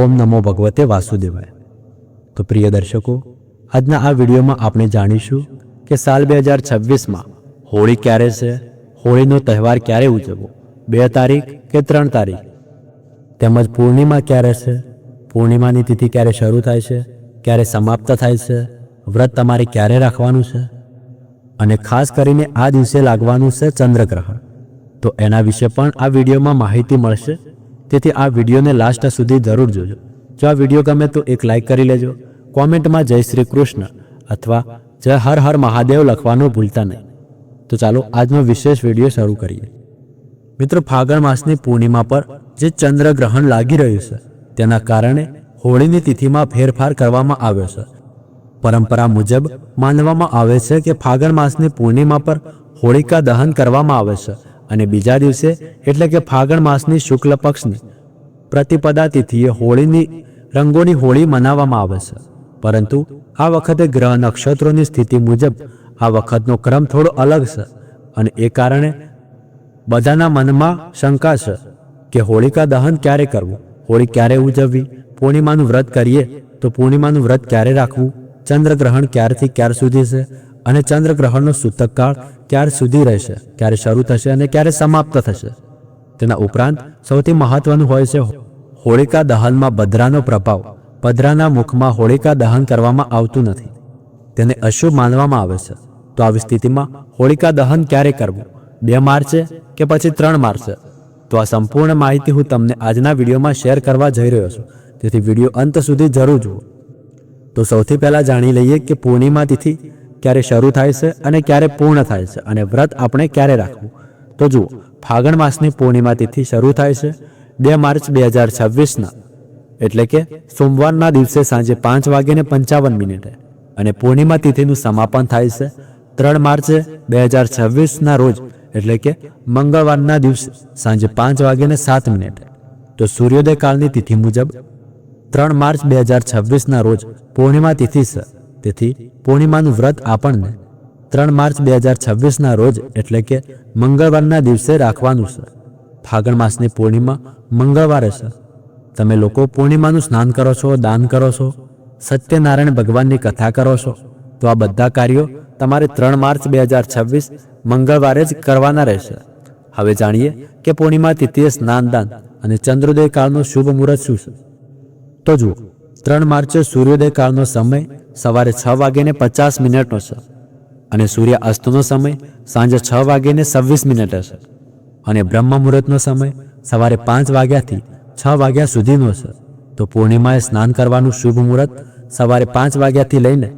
ઓમ નમો ભગવતે વાસુદેવાય। તો પ્રિય દર્શકો, આજના આ વિડીયોમાં આપણે જાણીશું કે સાલ 2026માં હોળી ક્યારે છે, હોળીનો તહેવાર ક્યારે ઉજવવો, 2 તારીખ કે 3 તારીખ, તેમજ પૂર્ણિમા ક્યારે છે, પૂર્ણિમાની તિથિ ક્યારે શરૂ થાય છે, ક્યારે સમાપ્ત થાય છે, વ્રત તમારે ક્યારે રાખવાનું છે, અને ખાસ કરીને આ દિવસે લાગવાનું છે ચંદ્રગ્રહણ। તો એના વિશે પણ આ વિડીયોમાં માહિતી મળશે, તેથી આ વિડીયોને લાસ્ટ સુધી જરૂર જોજો। જો આ વિડીયો ગમે તો એક લાઇક કરી લેજો, કોમેન્ટમાં જય શ્રી કૃષ્ણ અથવા જય હર હર મહાદેવ લખવાનું ભૂલતા નહીં। તો ચાલો આજનો વિશેષ વિડીયો શરૂ કરીએ। મિત્રો, ફાગણ માસની પૂર્ણિમા પર જે ચંદ્રગ્રહણ લાગી રહ્યું છે તેના કારણે હોળીની તિથિમાં ફેરફાર કરવામાં આવ્યો છે। પરંપરા મુજબ માનવામાં આવે છે કે ફાગણ માસની પૂર્ણિમા પર હોળિકા દહન કરવામાં આવે છે અને બીજા દિવસે એટલે કે ફાગણ માસની શુક્લ પક્ષની પ્રતિપદા તિથિએ હોળીની રંગોની હોળી મનાવવામાં આવે છે। પરંતુ આ વખતે ગ્રહ નક્ષત્રોની સ્થિતિ મુજબ આ વખતનો ક્રમ થોડો અલગ છે અને એ કારણે બધાના મનમાં શંકા છે કે હોળિકા દહન ક્યારે કરવું, હોળી ક્યારે ઉજવવી, પૂર્ણિમાનું વ્રત કરીએ તો પૂર્ણિમાનું વ્રત ક્યારે રાખવું, ચંદ્રગ્રહણ ક્યારથી ક્યાર સુધી છે અને ચંદ્રગ્રહણનો સૂતકકાળ ક્યાર સુધી રહેશે, ક્યારે શરૂ થશે અને ક્યારે સમાપ્ત થશે। તેના ઉપરાંત સૌથી મહત્વનું હોય છે હોળિકા દહનમાં બદરાનો પ્રભાવ। બદરાના મુખમાં હોળિકા દહન કરવામાં આવતું નથી, તેને અશુભ માનવામાં આવે છે। તો આવી સ્થિતિમાં હોળિકા દહન ક્યારે કરવું, 2 માર્ચે કે પછી 3 માર્ચે? તો આ સંપૂર્ણ માહિતી હું તમને આજના વિડીયોમાં શેર કરવા જઈ રહ્યો છું, તેથી વિડીયો અંત સુધી જરૂર જુઓ। તો સૌથી પહેલાં જાણી લઈએ કે પૂર્ણિમા તિથિ ક્યારે શરૂ થાય છે અને ક્યારે પૂર્ણ થાય છે અને વ્રત આપણે ક્યારે રાખવું। તો જુઓ, ફાગણ માસની પૂર્ણિમા તિથિ શરૂ થાય છે 2 માર્ચ 2026ના એટલે કે સોમવારના દિવસે સાંજે 5:55 અને પૂર્ણિમા તિથિનું સમાપન થાય છે 3 માર્ચ 2026ના રોજ એટલે કે મંગળવારના દિવસે સાંજે 5:07। તો સૂર્યોદય કાળની તિથિ મુજબ 3 માર્ચ 2026ના રોજ પૂર્ણિમા તિથિ છે, તેથી પૂર્ણિમાનું વ્રત આપણને 3 માર્ચ 2026ના રોજ એટલે કે મંગળવારના દિવસે રાખવાનું છે। ફાગણ માસની પૂર્ણિમા મંગળવારે છે। તમે લોકો પૂર્ણિમાનું સ્નાન કરો છો, દાન કરો છો, સત્યનારાયણ ભગવાનની કથા કરો છો, તો આ બધા કાર્યો તમારે 3 માર્ચ 2026 મંગળવારે જ કરવાના રહેશે। હવે જાણીએ કે પૂર્ણિમા તિથિએ સ્નાનદાન અને ચંદ્રોદય કાળનો શુભ મુહૂર્ત શું છે। તો જુઓ, 3 માર્ચે સૂર્યોદય કાળનો સમય સવારે 6:50 છે અને સૂર્ય અસ્તનો સમય સાંજે 6:26 છે અને બ્રહ્મ મુહૂર્તનો સમય સવારે 5 વાગ્યાથી 6 વાગ્યા સુધીનો છે। તો પૂર્ણિમાએ સ્નાન કરવાનું શુભ મુહૂર્ત સવારે 5 વાગ્યાથી લઈને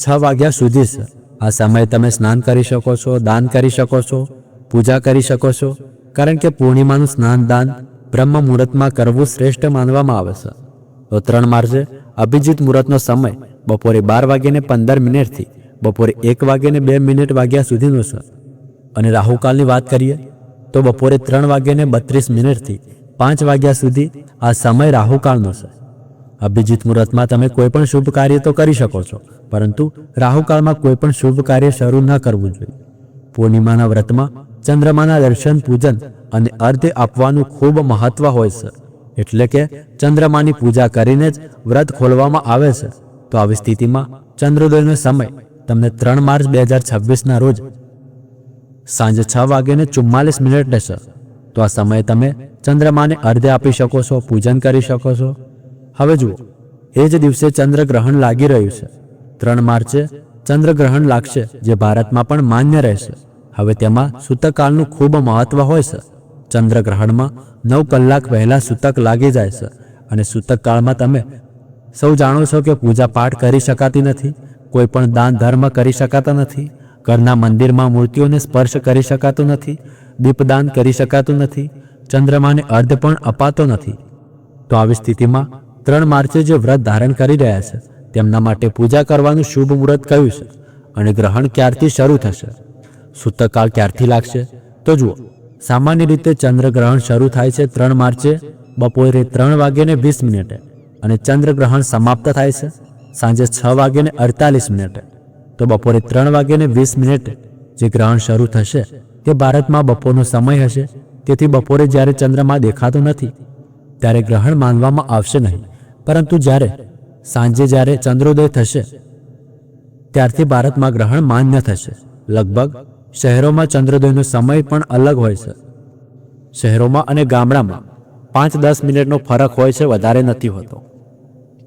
6 વાગ્યા સુધી છે। આ સમયે તમે સ્નાન કરી શકો છો, દાન કરી શકો છો, પૂજા કરી શકો છો, કારણ કે પૂર્ણિમાનું સ્નાન દાન બ્રહ્મ મુહૂર્તમાં કરવું શ્રેષ્ઠ માનવામાં આવે છે। તો 3 માર્ચે અભિજીત મુહૂર્તનો સમય બપોરે 12:15 થી બપોરે 1:02 વાગ્યા સુધીનો છે અને રાહુકાળની વાત કરીએ તો બપોરે 3:32 થી 5 વાગ્યા સુધી આ સમય રાહુકાળનો છે। અભિજીત મુહૂર્તમાં તમે કોઈ પણ શુભ કાર્ય તો કરી શકો છો, પરંતુ રાહુકાળમાં કોઈ પણ શુભ કાર્ય શરૂ ન કરવું જોઈએ। પૂર્ણિમાના વ્રતમાં ચંદ્રમાના દર્શન, પૂજન અને અર્ઘ્ય આપવાનું ખૂબ મહત્વ હોય છે, એટલે કે ચંદ્રમાની પૂજા કરીને જ વ્રત ખોલવામાં આવે છે। તો આવી સ્થિતિમાં ચંદ્રોદયનો સમય તમને 3 માર્ચ 2026ના રોજ સાંજે 6:44 રહેશે। તો આ સમયે તમે ચંદ્રમાને અર્ઘ્ય આપી શકો છો, પૂજન કરી શકો છો। હવે જુઓ, એ જ દિવસે ચંદ્રગ્રહણ લાગી રહ્યું છે। 3 માર્ચે ચંદ્રગ્રહણ લાગશે, જે ભારતમાં પણ માન્ય રહેશે। હવે તેમાં સૂતકકાળનું ખૂબ મહત્વ હોય છે। ચંદ્રગ્રહણમાં 9 કલાક પહેલાં સૂતક લાગી જાય છે અને સૂતકકાળમાં તમે સૌ જાણો છો કે પૂજા પાઠ કરી શકાતી નથી, કોઈ પણ દાન ધર્મ કરી શકાતા નથી, ઘરના મંદિરમાં મૂર્તિઓને સ્પર્શ કરી શકાતો નથી, દીપદાન કરી શકાતું નથી, ચંદ્રમાને અર્ઘ્ય પણ અપાતો નથી। તો આવી સ્થિતિમાં 3 માર્ચે જે વ્રત ધારણ કરી રહ્યા છે તેમના માટે પૂજા કરવાનું શુભ મુહૂર્ત કયું છે અને ગ્રહણ ક્યારથી શરૂ થશે, સૂતકકાળ ક્યારથી લાગશે? તો જુઓ, સામાન્ય રીતે ચંદ્રગ્રહણ શરૂ થાય છે 3 માર્ચે બપોરે 3:20 અને ચંદ્રગ્રહણ સમાપ્ત થાય છે સાંજે 6:48। તો બપોરે 3:20 જે ગ્રહણ શરૂ થશે તે ભારતમાં બપોરનો સમય હશે, તેથી બપોરે જ્યારે ચંદ્રમા દેખાતો નથી ત્યારે ગ્રહણ માનવામાં આવશે નહીં, પરંતુ સાંજે જ્યારે ચંદ્રોદય થશે ત્યારથી ભારતમાં ગ્રહણ માન્ય થશે. લગભગ શહેરોમાં ચંદ્રોદયનો સમય પણ અલગ હોય છે. શહેરોમાં અને ગામડામાં 5-10 મિનિટનો ફરક હોય છે, વધારે નથી હોતો.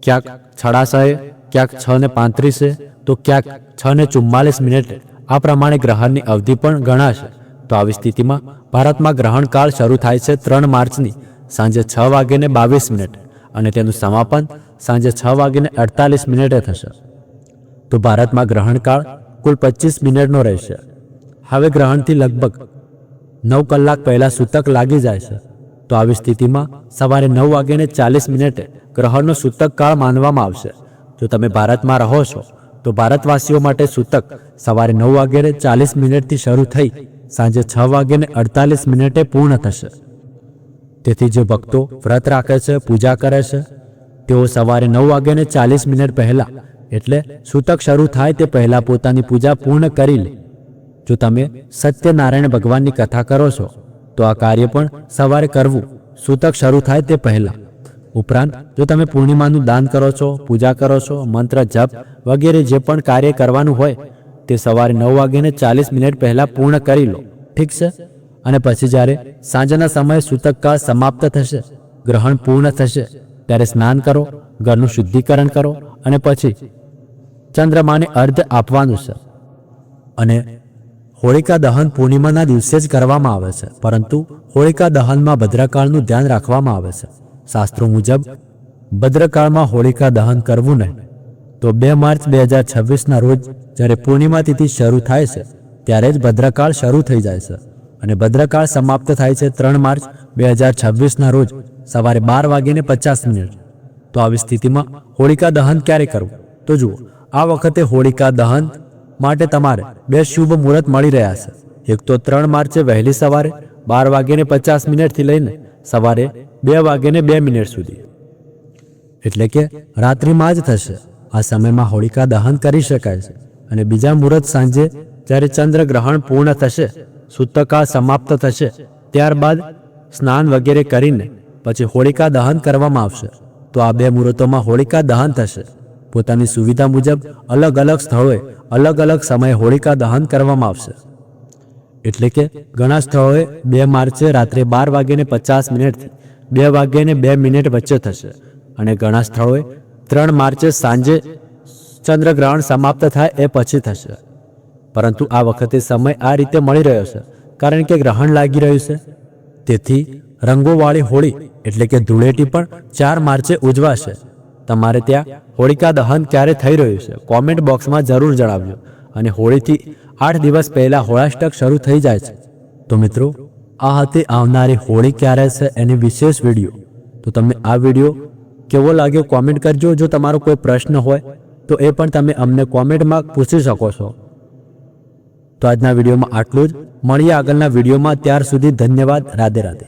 ક્યાંક 6:30, ક્યાંક 6:35, તો ક્યાંક 6:44. આ પ્રમાણે ગ્રહણની અવધિ પણ ગણાશે. તો આવી સ્થિતિમાં ભારતમાં ગ્રહણકાળ શરૂ થાય છે 3 માર્ચની સાંજે 6:22 અને તેનું સમાપન સાંજે 6:48 થશે. તો ભારતમાં ગ્રહણકાળ કુલ 25 મિનિટનો રહેશે. હવે ગ્રહણથી લગભગ 9 કલાક પહેલા સૂતક લાગી જાય છે. તો આવી સ્થિતિમાં સવારે 9:40 ગ્રહણનો સૂતક કાળ માનવામાં આવશે. જો તમે ભારતમાં રહો છો તો ભારતવાસીઓ માટે સૂતક સવારે 9:40 શરૂ થઈ સાંજે 6:48 પૂર્ણ થશે. તેથી જે ભક્તો વ્રત રાખે છે, પૂજા કરે છે, તેઓ સવારે 9:40 પહેલા એટલે સૂતક શરૂ થાય તે પહેલા પોતાની પૂજા પૂર્ણ કરી લે. જો તમે સત્યનારાયણ ભગવાનની કથા કરો છો તો આ કાર્ય પણ સવારે કરવું, સૂતક શરૂ થાય તે પહેલા. ઉપરાંત જો તમે પૂર્ણિમાનું દાન કરો છો, પૂજા કરો છો, મંત્ર જપ વગેરે જે પણ કાર્ય કરવાનું હોય તે સવારે 9:40 પહેલા પૂર્ણ કરી લો. ઠીક છે. અને પછી જ્યારે સાંજના સમયે સૂતકકાળ સમાપ્ત થશે, ગ્રહણ પૂર્ણ થશે, ત્યારે સ્નાન કરો, ઘરનું શુદ્ધિકરણ કરો અને પછી ચંદ્રમાને અર્ધ આપવાનું છે. અને હોળિકા દહન પૂર્ણિમાના દિવસે જ કરવામાં આવે છે, પરંતુ હોળિકા દહનમાં ભદ્રકાળનું ધ્યાન રાખવામાં આવે છે. શાસ્ત્રો મુજબ ભદ્રકાળમાં હોળિકા દહન કરવું નહીં. તો 2 માર્ચ 2026ના રોજ જ્યારે પૂર્ણિમા તિથિ શરૂ થાય છે ત્યારે જ ભદ્રકાળ શરૂ થઈ જાય છે અને ભદ્રકાળ સમાપ્ત થાય છે 3 માર્ચ 2026ના રોજ સવારે 12:50. તો આવી સ્થિતિમાં હોળિકા દહન ક્યારે કરવું? તો જુઓ, આ વખતે હોળિકા દહન માટે તમારે 2 શુભ મુહૂર્ત મળી રહ્યા છે. એક તો 3 માર્ચે વહેલી સવારે 12:50 થી લઈને સવારે 2:02 સુધી, એટલે કે રાત્રિમાં જ થશે. આ સમયમાં હોળિકા દહન કરી શકાય છે. અને બીજા મુહૂર્ત સાંજે જ્યારે ચંદ્ર ગ્રહણ પૂર્ણ થશે, સૂતકકાળ સમાપ્ત થશે, ત્યારબાદ સ્નાન વગેરે કરીને પછી હોળિકા દહન કરવામાં આવશે. તો આ 2 મુહૂર્તોમાં હોળિકા દહન થશે. પોતાની સુવિધા મુજબ અલગ અલગ સ્થળોએ અલગ અલગ સમયે હોળિકા દહન કરવામાં આવશે. એટલે કે ઘણા સ્થળોએ 2 માર્ચે રાત્રે 12:50 થી 2:02 વચ્ચે થશે અને ઘણા સ્થળોએ 3 માર્ચે સાંજે ચંદ્રગ્રહણ સમાપ્ત થાય એ પછી થશે. પરંતુ આ વખતે સમય આ રીતે મળી રહ્યો છે કારણ કે ગ્રહણ લાગી રહ્યું છે. તેથી રંગોવાળી હોળી એટલે કે ધૂળેટી પણ 4 માર્ચે ઉજવાશે. તમારે ત્યાં હોળિકા દહન ક્યારે થઈ રહ્યું છે કોમેન્ટ બોક્સમાં જરૂર જણાવજો. અને હોળીથી 8 દિવસ પહેલા હોળાષ્ટક શરૂ થઈ જાય છે. તો મિત્રો, આ હતી આવનારી હોળી ક્યારે છે એની વિશેષ વિડીયો. તો તમને આ વિડીયો કેવો લાગ્યો કોમેન્ટ કરજો. જો તમારો કોઈ પ્રશ્ન હોય તો એ પણ તમે અમને કોમેન્ટમાં પૂછી શકો છો. તો આજના વિડીયોમાં આટલું જ. મળીએ આગળના વિડીયોમાં. ત્યાર સુધી ધન્યવાદ. રાધે રાધે.